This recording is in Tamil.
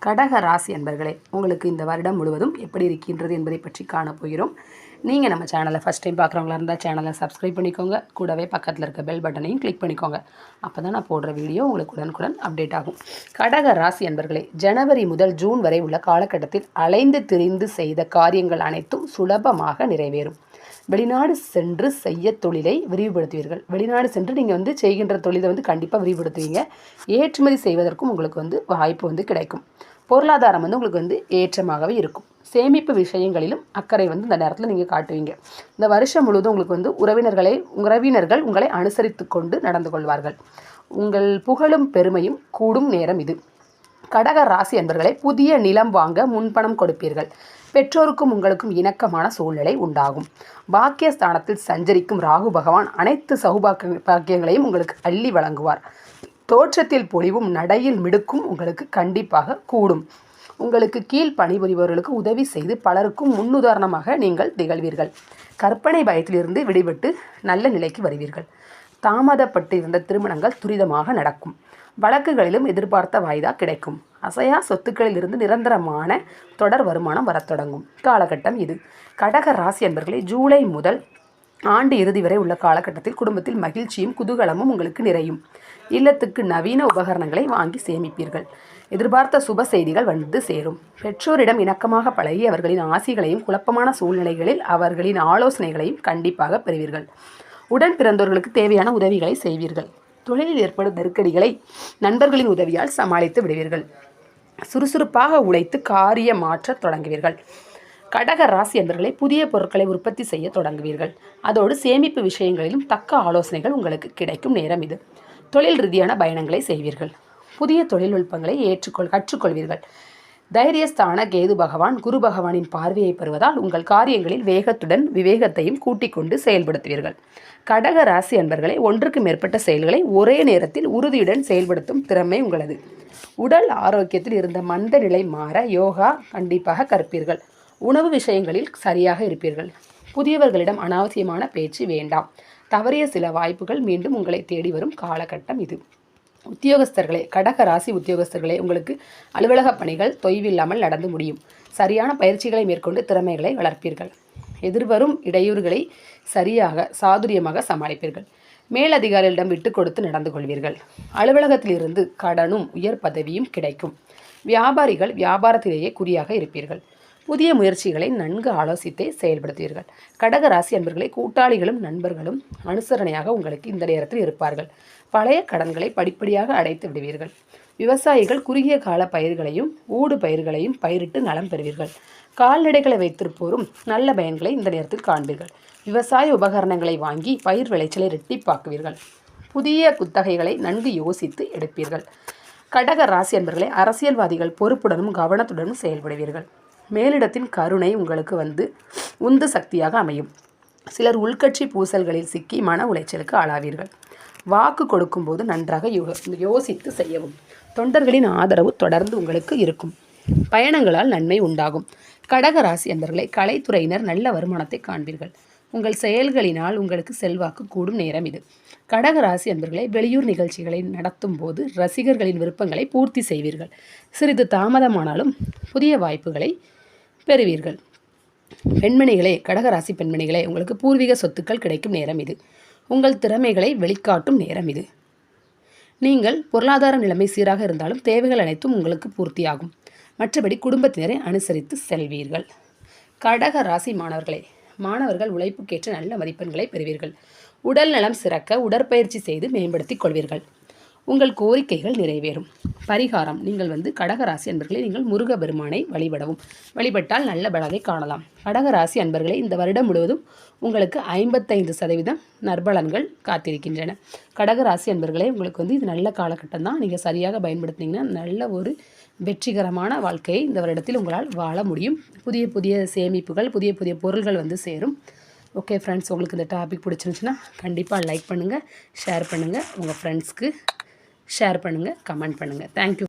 கடக ராசி அன்பர்களே, உங்களுக்கு இந்த வருடம் முழுவதும் எப்படி இருக்கின்றது என்பதை பற்றி காணப்போகிறோம். நீங்கள் நம்ம சேனலை ஃபஸ்ட் டைம் பார்க்குறவங்களா இருந்தால் சேனலை சப்ஸ்கிரைப் பண்ணிக்கோங்க. கூடவே பக்கத்தில் இருக்க பெல் பட்டனையும் கிளிக் பண்ணிக்கோங்க. அப்போ தான் நான் போடுற வீடியோ உங்களுக்கு உடனுக்குடன் அப்டேட் ஆகும். கடக ராசி அன்பர்களே, ஜனவரி முதல் ஜூன் வரை உள்ள காலகட்டத்தில் அலைந்து திரிந்து செய்த காரியங்கள் அனைத்தும் சுலபமாக நிறைவேறும். வெளிநாடு சென்று செய்ய தொழிலை விரிவுபடுத்துவீர்கள். வெளிநாடு சென்று நீங்கள் செய்கின்ற தொழிலை கண்டிப்பாக விரிவுபடுத்துவீங்க. ஏற்றுமதி செய்வதற்கும் உங்களுக்கு வாய்ப்பு கிடைக்கும். பொருளாதாரம் உங்களுக்கு ஏற்றமாகவே இருக்கும். சேமிப்பு விஷயங்களிலும் அக்கறை இந்த நேரத்தில் நீங்கள் காட்டுவீங்க. இந்த வருஷம் முழுவதும் உங்களுக்கு உறவினர்கள் உங்களை அனுசரித்து கொண்டு நடந்து கொள்வார்கள். உங்கள் புகழும் பெருமையும் கூடும் நேரம் இது. கடக ராசி அன்பர்களை, புதிய நிலம் வாங்க முன்பணம் கொடுப்பீர்கள். பெற்றோருக்கும் உங்களுக்கும் இணக்கமான சூழ்நிலை உண்டாகும். பாக்கியஸ்தானத்தில் சஞ்சரிக்கும் ராகு பகவான் அனைத்து சௌபாக்கியங்களையும் உங்களுக்கு அள்ளி வழங்குவார். தோற்றத்தில் பொலிவும் நடையில் மிடுக்கும் உங்களுக்கு கண்டிப்பாக கூடும். உங்களுக்கு கீழ் பணிபுரிபவர்களுக்கு உதவி செய்து பலருக்கும் முன்னுதாரணமாக நீங்கள் திகழ்வீர்கள். கற்பனை பயத்திலிருந்து விடுபட்டு நல்ல நிலைக்கு வருவீர்கள். தாமதப்பட்டு இருந்த திருமணங்கள் துரிதமாக நடக்கும். வழக்குகளிலும் எதிர்பார்த்த வாய்தா கிடைக்கும். அசையா சொத்துக்களிலிருந்து நிரந்தரமான தொடர் வருமானம் வரத் தொடங்கும் காலகட்டம் இது. கடக ராசி அன்பர்களே, ஜூலை முதல் ஆண்டு இறுதி வரை உள்ள காலகட்டத்தில் குடும்பத்தில் மகிழ்ச்சியும் குதூகலமும் உங்களுக்கு நிறையும். இல்லத்துக்கு நவீன உபகரணங்களை வாங்கி சேமிப்பீர்கள். எதிர்பார்த்த சுப செய்திகள் சேரும். பெற்றோரிடம் இணக்கமாக பழகி அவர்களின் ஆசிகளையும் குழப்பமான சூழ்நிலைகளில் அவர்களின் ஆலோசனைகளையும் கண்டிப்பாக பெறுவீர்கள். உடன் பிறந்தோர்களுக்கு தேவையான உதவிகளை செய்வீர்கள். தொழிலில் ஏற்படும் நெருக்கடிகளை நண்பர்களின் உதவியால் சமாளித்து விடுவீர்கள். சுறுசுறுப்பாக உழைத்து காரிய மாற்ற தொடங்குவீர்கள். கடக ராசி என்பவர்களை, புதிய பொருட்களை உற்பத்தி செய்ய தொடங்குவீர்கள். அதோடு சேமிப்பு விஷயங்களிலும் தக்க ஆலோசனைகள் உங்களுக்கு கிடைக்கும் நேரம் இது. தொழில் ரீதியான பயணங்களை செய்வீர்கள். புதிய தொழில்நுட்பங்களை கற்றுக்கொள்வீர்கள். தைரியஸ்தான கேது பகவான் குரு பகவானின் பார்வையை பெறுவதால் உங்கள் காரியங்களில் வேகத்துடன் விவேகத்தையும் கூட்டிக் கொண்டு செயல்படுத்துவீர்கள். கடக ராசி அன்பர்களை, ஒன்றுக்கு மேற்பட்ட செயல்களை ஒரே நேரத்தில் உறுதியுடன் செயல்படுத்தும் திறமை உங்களது. உடல் ஆரோக்கியத்தில் இருந்த மந்த நிலை மாற யோகா கண்டிப்பாக கற்பீர்கள். உணவு விஷயங்களில் சரியாக இருப்பீர்கள். புதியவர்களிடம் அனாவசியமான பேச்சு வேண்டாம். தவறிய சில வாய்ப்புகள் மீண்டும் உங்களை தேடி வரும் காலகட்டம் இது. உத்தியோகஸ்தர்களே, கடக ராசி உத்தியோகஸ்தர்களே, உங்களுக்கு அலுவலக பணிகள் தொய்வில்லாமல் நடந்து முடியும். சரியான பயிற்சிகளை மேற்கொண்டு திறமைகளை வளர்ப்பீர்கள். எதிர்வரும் இடையூறுகளை சாதுரியமாக சமாளிப்பீர்கள். மேலதிகாரிகளிடம் விட்டு கொடுத்து நடந்து கொள்வீர்கள். அலுவலகத்திலிருந்து கடனும் உயர் பதவியும் கிடைக்கும். வியாபாரிகள் வியாபாரத்திலேயே குறியாக இருப்பீர்கள். புதிய முயற்சிகளை நன்கு ஆலோசித்தே செயல்படுத்துவீர்கள். கடக ராசி அன்பர்களை, கூட்டாளிகளும் நண்பர்களும் அனுசரணையாக உங்களுக்கு இந்த நேரத்தில் இருப்பார்கள். பழைய கடன்களை படிப்படியாக அடைத்து விடுவீர்கள். விவசாயிகள் குறுகிய கால பயிர்களையும் ஊடு பயிர்களையும் பயிரிட்டு நலம் பெறுவீர்கள். கால்நடைகளை வைத்திருப்போரும் நல்ல பயன்களை இந்த நேரத்தில் காண்பீர்கள். விவசாய உபகரணங்களை வாங்கி பயிர் விளைச்சலை இரட்டிப்பாக்குவீர்கள். புதிய குத்தகைகளை நன்கு யோசித்து எடுப்பீர்கள். கடக ராசி அன்பர்களை, அரசியல்வாதிகள் பொறுப்புடனும் கவனத்துடனும் செயல்படுவீர்கள். மேலிடத்தின் கருணை உங்களுக்கு உந்து சக்தியாக அமையும். சிலர் உள்கட்சி பூசல்களில் சிக்கி மன உளைச்சலுக்கு ஆளாவீர்கள். வாக்கு கொடுக்கும்போது நன்றாக யோசித்து செய்யவும். தொண்டர்களின் ஆதரவு தொடர்ந்து உங்களுக்கு இருக்கும். பயணங்களால் நன்மை உண்டாகும். கடக ராசி அன்பர்களை, கலைத்துறையினர் நல்ல வருமானத்தை காண்பீர்கள். உங்கள் செயல்களினால் உங்களுக்கு செல்வாக்கு கூடும் நேரம் இது. கடக ராசி அன்பர்களை, வெளியூர் நிகழ்ச்சிகளை நடத்தும் போது ரசிகர்களின் விருப்பங்களை பூர்த்தி செய்வீர்கள். சிறிது தாமதமானாலும் புதிய வாய்ப்புகளை பெறுவீர்கள். பெண்மணிகளே, கடகராசி பெண்மணிகளே, உங்களுக்கு பூர்வீக சொத்துக்கள் கிடைக்கும் நேரம் இது. உங்கள் திறமைகளை வெளிக்காட்டும் நேரம் இது. நீங்கள் பொருளாதார நிலைமை சீராக இருந்தாலும் தேவைகள் அனைத்தும் உங்களுக்கு பூர்த்தியாகும். மற்றபடி குடும்பத்தினரை அனுசரித்து செல்வீர்கள். கடக ராசி மாணவர்கள் உழைப்புக்கேற்ற நல்ல மதிப்பெண்களை பெறுவீர்கள். உடல் நலம் சிறக்க உடற்பயிற்சி செய்து மேம்படுத்திக் கொள்வீர்கள். உங்கள் கோரிக்கைகள் நிறைவேறும். பரிகாரம், நீங்கள் கடகராசி அன்பர்களை, நீங்கள் முருகபெருமானை வழிபட்டால் நல்ல பலனை காணலாம். கடகராசி அன்பர்களே, இந்த வருடம் முழுவதும் உங்களுக்கு 55% நற்பலன்கள் காத்திருக்கின்றன. கடகராசி அன்பர்களே, உங்களுக்கு இது நல்ல காலகட்டம் தான். நீங்கள் சரியாக பயன்படுத்தினீங்கன்னா நல்ல ஒரு வெற்றிகரமான வாழ்க்கையை இந்த வருடத்தில் உங்களால் வாழ முடியும். புதிய புதிய சேமிப்புகள், புதிய புதிய பொருள்கள் சேரும். ஓகே ஃப்ரெண்ட்ஸ், உங்களுக்கு இந்த டாபிக் பிடிச்சிருந்துச்சுன்னா கண்டிப்பாக லைக் பண்ணுங்கள், ஷேர் பண்ணுங்கள், உங்கள் ஃப்ரெண்ட்ஸ்க்கு ஷேர் பண்ணுங்கள், கமெண்ட் பண்ணுங்கள். தேங்க்யூ.